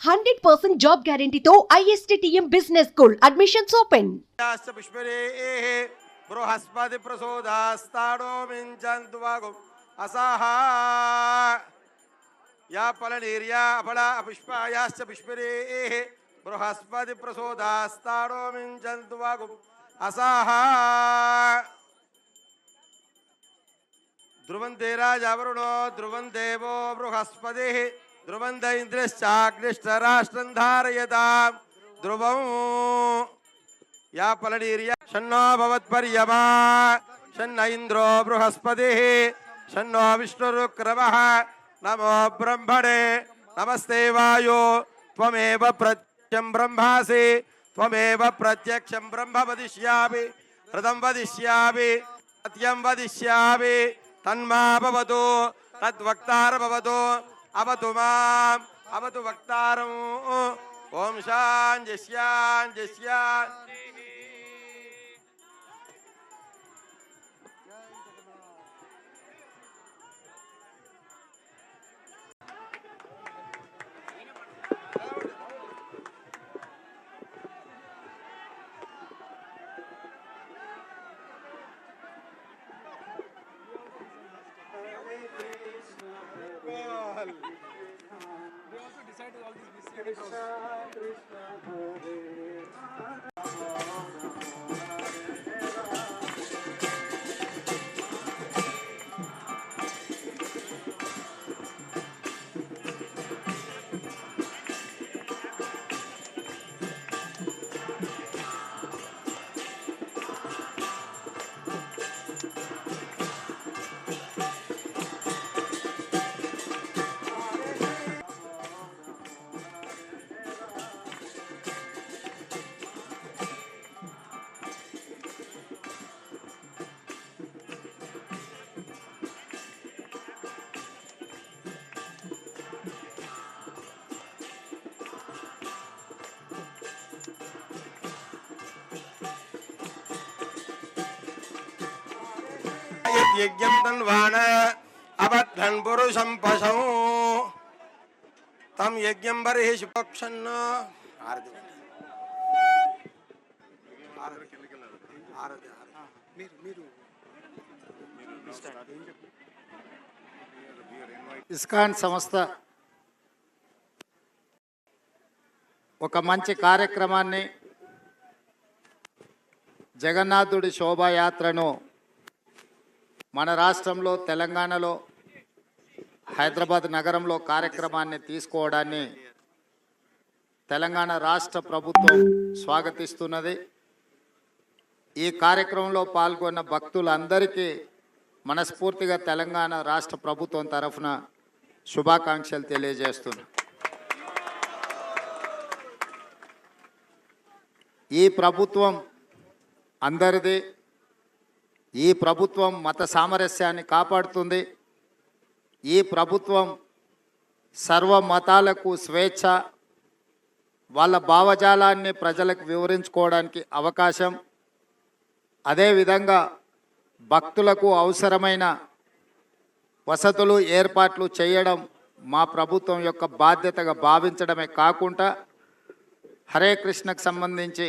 100% job guarantee తో ISTTM Business School admissions open. బృహస్పతి ప్రసోదాస్తాడో మించంతువాగు అసాహా యా ఫలనీర్యా అఫల పుష్పాయాశ్చ పుష్పరే బృహస్పతి ప్రసోదాస్తాడో మించంతువాగు అసాహా ధ్రువంతే రాజావరుణో ధ్రువం దేవో బృహస్పతి ధ్రువంత ఇంద్రశ్చాగ్నిష్టరాష్ట్రం ధారయతాం ధ్రువం या फलनीर्या शन्नो भवत्पर्यमा शन्न इंद्रो बृहस्पतिः शन्नो विष्णुरुक्रमः नमो ब्रह्मणे नमस्ते वायो त्वमेव प्रत्यक्षं ब्रह्मासि त्वमेव प्रत्यक्षं ब्रह्म वदिष्यामि हृदं वदिष्यामि सत्यं वदिष्यामि तन्मा भवतु तद्वक्तार भवतु अवतु माम् अवतु वक्तारम् ओम शांति शांति शांति यज्ञं तन्वान अबद्धं पुरुषं पशौ तम यज्ञं बर्हिषु पक्षन्न ఇస్కాన్ సంస్థ ఒక మంచి కార్యక్రమాన్ని జగన్నాథుడి శోభాయాత్రను మన రాష్ట్రంలో తెలంగాణలో హైదరాబాద్ నగరంలో కార్యక్రమాన్ని తీసుకోవడాన్ని తెలంగాణ రాష్ట్ర ప్రభుత్వం స్వాగతిస్తున్నది. ఈ కార్యక్రమంలో పాల్గొన్న భక్తులందరికీ మనస్ఫూర్తిగా తెలంగాణ రాష్ట్ర ప్రభుత్వం తరఫున శుభాకాంక్షలు తెలియజేస్తున్నాను. ఈ ప్రభుత్వం అందరిది. ఈ ప్రభుత్వం మత సామరస్యాన్ని కాపాడుతుంది. ఈ ప్రభుత్వం సర్వ మతాలకు స్వేచ్ఛ, వాళ్ళ భావజాలాన్ని ప్రజలకు వివరించుకోవడానికి అవకాశం, అదేవిధంగా భక్తులకు అవసరమైన వసతులు ఏర్పాట్లు చేయడం మా ప్రభుత్వం యొక్క బాధ్యతగా భావించడమే కాకుండా హరే కృష్ణకు సంబంధించి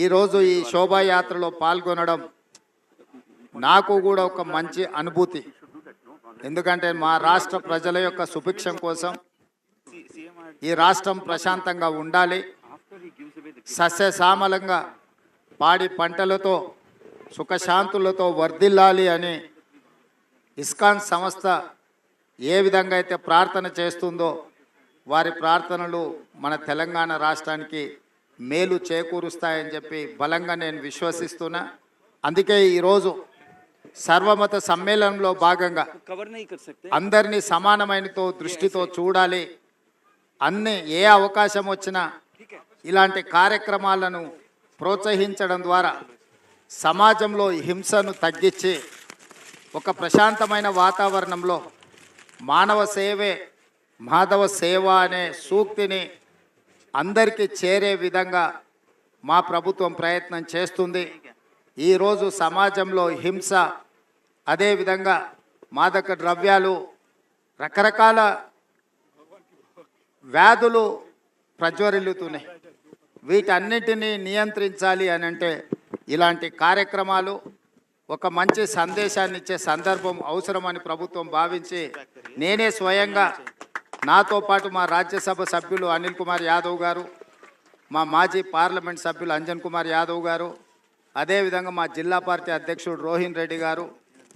ఈరోజు ఈ శోభాయాత్రలో పాల్గొనడం నాకు కూడా ఒక మంచి అనుభూతి. ఎందుకంటే మా రాష్ట్ర ప్రజల యొక్క సుభిక్షం కోసం, ఈ రాష్ట్రం ప్రశాంతంగా ఉండాలి, సస్యశ్యామలంగా పాడి పంటలతో సుఖశాంతులతో వర్ధిల్లాలి అని ఇస్కాన్ సంస్థ ఏ విధంగా అయితే ప్రార్థన చేస్తుందో వారి ప్రార్థనలు మన తెలంగాణ రాష్ట్రానికి మేలు చేకూరుస్తాయని చెప్పి బలంగా నేను విశ్వసిస్తున్నా. అందుకే ఈరోజు సర్వమత సమ్మేళనంలో భాగంగా అందరినీ సమానమైనతో దృష్టితో చూడాలి. ఏ అవకాశం వచ్చినా ఇలాంటి కార్యక్రమాలను ప్రోత్సహించడం ద్వారా సమాజంలో హింసను తగ్గించి ఒక ప్రశాంతమైన వాతావరణంలో మానవ సేవే మాధవ సేవ అనే సూక్తిని అందరికీ చేరే విధంగా మా ప్రభుత్వం ప్రయత్నం చేస్తుంది. ఈరోజు సమాజంలో హింస, అదేవిధంగా మాదక ద్రవ్యాలు, రకరకాల వ్యాధులు ప్రజ్వరిల్లుతున్నాయి. వీటన్నిటినీ నియంత్రించాలి అని అంటే ఇలాంటి కార్యక్రమాలు ఒక మంచి సందేశాన్ని ఇచ్చే సందర్భం అవసరమని ప్రభుత్వం భావించి నేనే స్వయంగా నాతో పాటు మా రాజ్యసభ సభ్యులు అనిల్ కుమార్ యాదవ్ గారు, మా మాజీ పార్లమెంట్ సభ్యులు అంజన్ కుమార్ యాదవ్ గారు, అదేవిధంగా మా జిల్లా పార్టీ అధ్యక్షుడు రోహిన్ రెడ్డి గారు,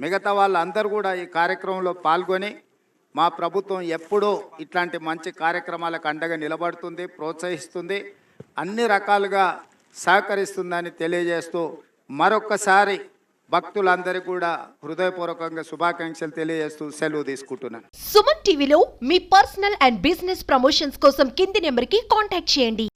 మిగతా వాళ్ళందరూ కూడా ఈ కార్యక్రమంలో పాల్గొని మా ప్రభుత్వం ఎప్పుడూ ఇట్లాంటి మంచి కార్యక్రమాలకు అండగా నిలబడుతుంది, ప్రోత్సహిస్తుంది, అన్ని రకాలుగా సహకరిస్తుందని తెలియజేస్తూ మరొక్కసారి భక్తులందరికీ కూడా హృదయపూర్వకంగా శుభాకాంక్షలు తెలియజేస్తూ సెలవు తీసుకుంటున్నాను. సుమన్ టీవీలో మీ పర్సనల్ అండ్ బిజినెస్ ప్రమోషన్స్ కోసం కింది నెంబర్కి కాంటాక్ట్ చేయండి.